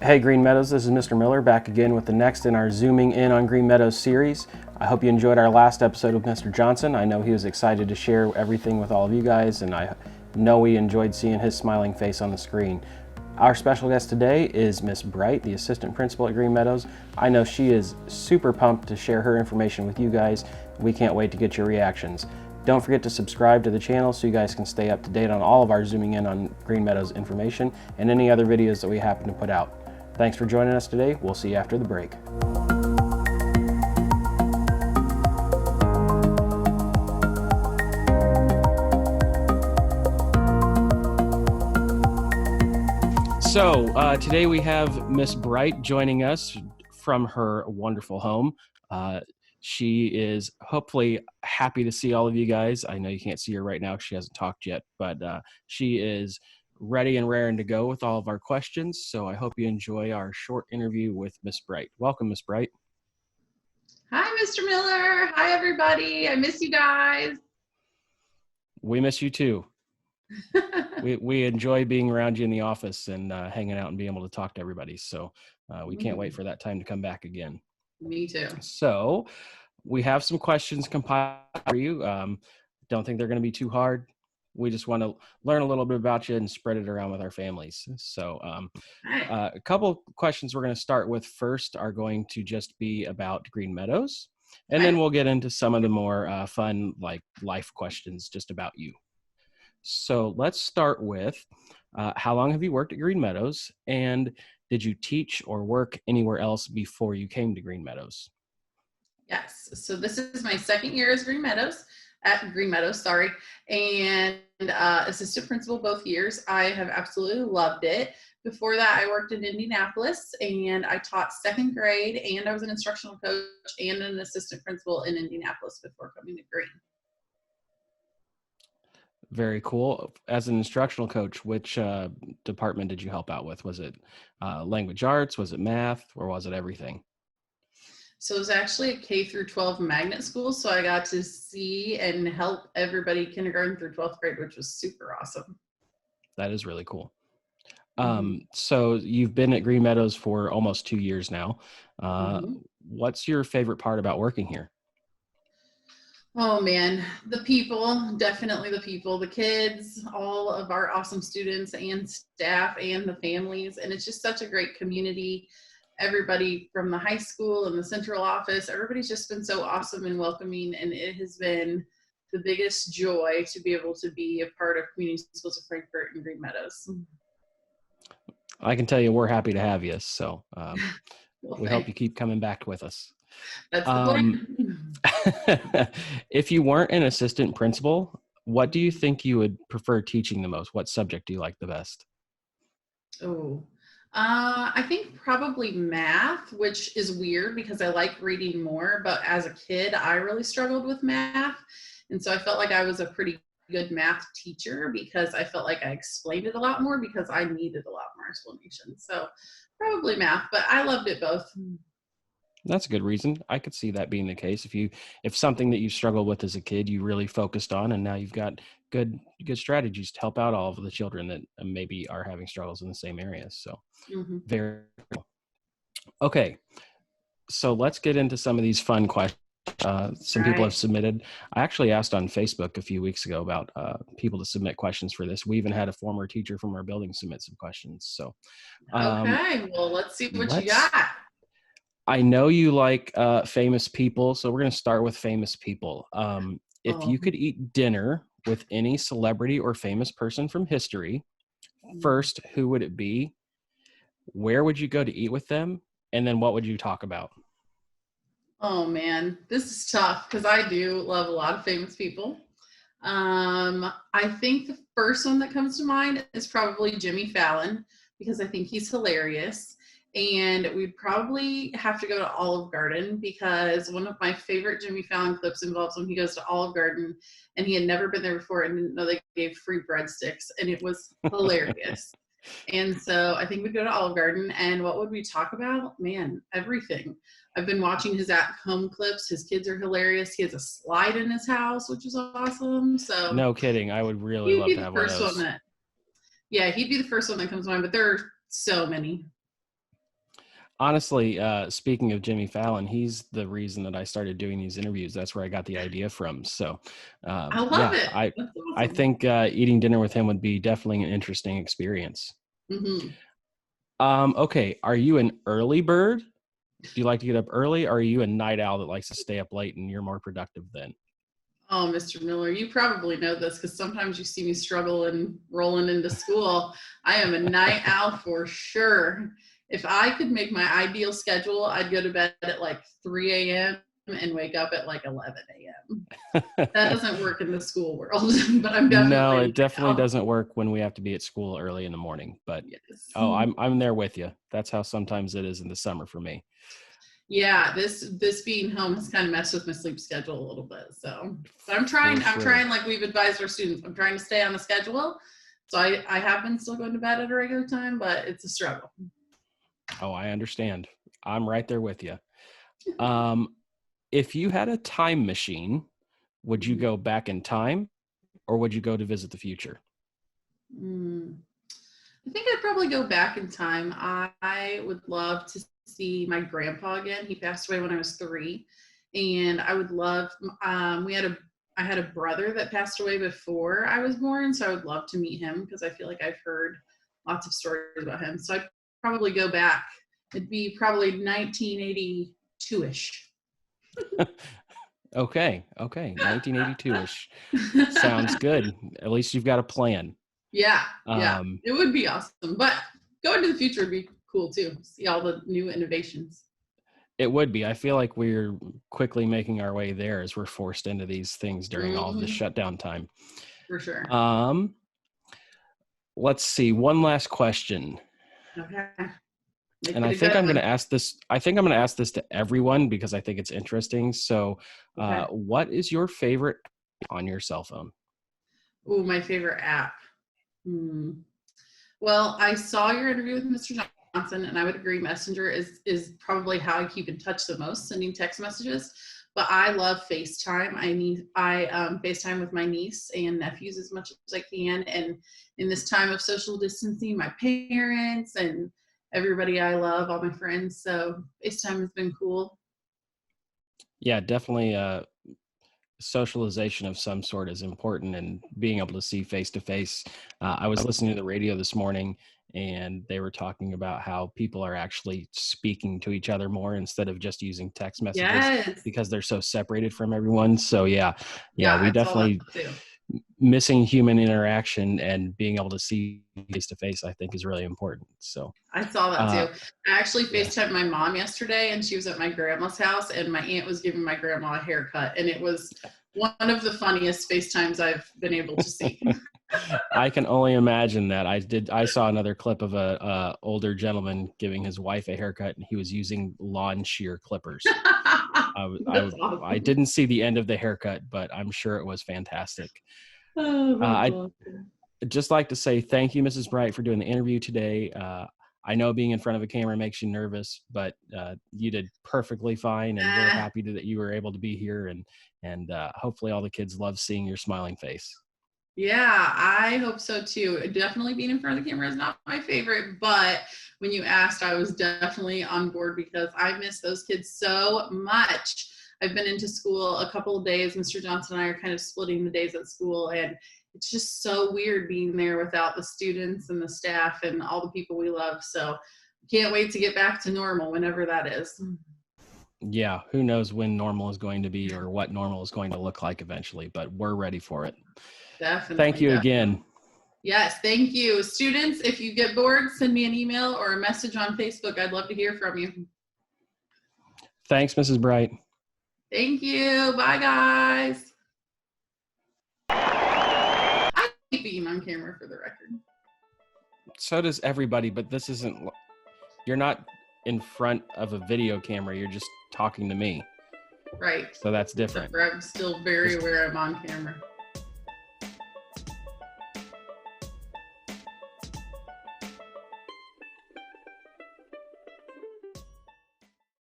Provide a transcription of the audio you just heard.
Hey Green Meadows, this is Mr. Miller back again with the next in our Zooming In on Green Meadows series. I hope you enjoyed our last episode with Mr. Johnson. I know he was excited to share everything with all of you guys, and I know we enjoyed seeing his smiling face on the screen. Our special guest today is Miss Bright, the assistant principal at Green Meadows. I know she is super pumped to share her information with you guys. We can't wait to get your reactions. Don't forget to subscribe to the channel so you guys can stay up to date on all of our Zooming In on Green Meadows information and any other videos that we happen to put out. Thanks for joining us today. We'll see you after the break. So today we have Miss Bright joining us from her wonderful home. She is hopefully happy to see all of you guys. I know you can't see her right now because she hasn't talked yet, but she is ready and raring to go with all of our questions. So I hope you enjoy our short interview with Miss Bright. Welcome, Miss Bright. Hi, Mr. Miller. Hi, everybody. I miss you guys. We miss you too. we enjoy being around you in the office and hanging out and being able to talk to everybody. So we can't wait for that time to come back again. Me too. So we have some questions compiled for you. Don't think they're going to be too hard. We just want to learn a little bit about you and spread it around with our families. So a couple questions we're going to start with first are going to just be about Green Meadows. And then we'll get into some of the more fun, like life questions just about you. So let's start with how long have you worked at Green Meadows, and did you teach or work anywhere else before you came to Green Meadows? Yes. So this is my second year as Green Meadows, and assistant principal both years. I have absolutely loved it. Before that, I worked in Indianapolis, and I taught second grade, and I was an instructional coach and an assistant principal in Indianapolis before coming to Green. Very cool. As an instructional coach, which department did you help out with? Was it language arts? Was it math? Or was it everything? So it was actually a K through 12 magnet school. So I got to see and help everybody kindergarten through 12th grade, which was super awesome. That is really cool. So you've been at Green Meadows for almost 2 years now. What's your favorite part about working here? Oh man, the people, definitely the people, the kids, all of our awesome students and staff and the families. And it's just such a great community. Everybody from the high school and the central office, everybody's just been so awesome and welcoming. And it has been the biggest joy to be able to be a part of Community Schools of Frankfort and Green Meadows. I can tell you we're happy to have you. So we hope you keep coming back with us. That's the plan. If you weren't an assistant principal, what do you think you would prefer teaching the most? What subject do you like the best? I think probably math, which is weird because I like reading more, but as a kid, I really struggled with math. And so I felt like I was a pretty good math teacher because I felt like I explained it a lot more because I needed a lot more explanation. So probably math, but I loved it both. That's a good reason. I could see that being the case. If something that you struggled with as a kid, you really focused on, and now you've got good strategies to help out all of the children that maybe are having struggles in the same areas. So very cool. Okay. So let's get into some of these fun questions. Some people have submitted. I actually asked on Facebook a few weeks ago about people to submit questions for this. We even had a former teacher from our building submit some questions. So okay, well, let's see what you got. I know you like famous people, so we're going to start with famous people. If you could eat dinner with any celebrity or famous person from history, first, who would it be? Where would you go to eat with them? And then what would you talk about? Oh man, this is tough because I do love a lot of famous people. I think the first one that comes to mind is probably Jimmy Fallon because I think he's hilarious. And we'd probably have to go to Olive Garden because one of my favorite Jimmy Fallon clips involves when he goes to Olive Garden and he had never been there before and didn't know they gave free breadsticks, and it was hilarious. And so I think we'd go to Olive Garden. And what would we talk about? Man, everything. I've been watching his at-home clips. His kids are hilarious. He has a slide in his house, which is awesome. So no kidding. I would really love to have one of those. Yeah, he'd be the first one that comes to mind, but there are so many. Honestly, speaking of Jimmy Fallon, he's the reason that I started doing these interviews. That's where I got the idea from. So, I love yeah, it. I That's I awesome. think eating dinner with him would be definitely an interesting experience. Hmm. Okay, are you an early bird? Do you like to get up early, or are you a night owl that likes to stay up late and you're more productive then? Oh, Mr. Miller, you probably know this because sometimes you see me struggle and rolling into school. I am a night owl for sure. If I could make my ideal schedule, I'd go to bed at like 3 a.m. and wake up at like 11 a.m. That doesn't work in the school world, but I'm No, definitely a it night definitely owl. doesn't work when we have to be at school early in the morning. But Yes. oh, I'm there with you. That's how sometimes it is in the summer for me. Yeah, this being home has kind of messed with my sleep schedule a little bit. So, but For I'm sure. trying like we've advised our students. I'm trying to stay on the schedule. So I have been still going to bed at a regular time, but it's a struggle. Oh, I understand. I'm right there with you. Um, if you had a time machine, would you Mhm. go back in time or would you go to visit the future? Mm. I think I'd probably go back in time. I would love to see my grandpa again. He passed away when I was 3, and I would love. We had a I had a brother that passed away before I was born, so I would love to meet him because I feel like I've heard lots of stories about him. So I'd probably go back. It'd be probably 1982 ish. Okay, 1982-ish. Sounds good. At least you've got a plan. Yeah, yeah, Um, it would be awesome. But going to the future would be cool too. See all the new innovations. it would be. I feel like we're quickly making our way there as we're forced into these things during all of the Hmm. shutdown time. For sure. Um, let's see. One last question. Okay. Make And it I a think good I'm going one. to ask this. I think I'm going to ask this to everyone because I think it's interesting. So, Okay. what is your favorite on your cell phone? Ooh, my favorite app. Hmm. Well, I saw your interview with Mr. Johnson, and I would agree Messenger is probably how I keep in touch the most, sending text messages. But I love FaceTime. I FaceTime with my niece and nephews as much as I can. And in this time of social distancing, my parents and everybody I love, all my friends. So FaceTime has been cool. Yeah, definitely. Socialization of some sort is important, and being able to see face to face. I was listening to the radio this morning and they were talking about how people are actually speaking to each other more instead of just using text messages Yes. because they're so separated from everyone. So yeah, Yeah, we I saw that definitely too. missing human interaction and being able to see face to face, I think is really important. So I saw that uh too. I actually yeah. FaceTimed my mom yesterday and she was at my grandma's house and my aunt was giving my grandma a haircut and it was one of the funniest FaceTimes I've been able to see. I can only imagine that. I saw another clip of a older gentleman giving his wife a haircut, and he was using lawn shear clippers. That's I awesome. didn't see the end of the haircut, but I'm sure it was fantastic. Oh, that's I awesome. just like to say thank you, Mrs. Bright, for doing the interview today. I know being in front of a camera makes you nervous, but you did perfectly fine, and we're Eh, happy that you were able to be here, and hopefully all the kids love seeing your smiling face. yeah, I hope so too. Definitely being in front of the camera is not my favorite, but when you asked, I was definitely on board because I miss those kids so much. I've been into school a couple of days. Mr. Johnson and I are kind of splitting the days at school, and it's just so weird being there without the students and the staff and all the people we love. So can't wait to get back to normal whenever that is. Yeah, who knows when normal is going to be or what normal is going to look like eventually, but we're ready for it. Thank Definitely, you definitely. again. Yes, thank you. Students, if you get bored, send me an email or a message on Facebook. I'd love to hear from you. Thanks, Mrs. Bright. Thank you. Bye, guys. I hate being on camera for the record. So does everybody, but this isn't, you're not in front of a video camera. You're just talking to me. Right. So that's Except different. for I'm still very Just aware I'm on camera.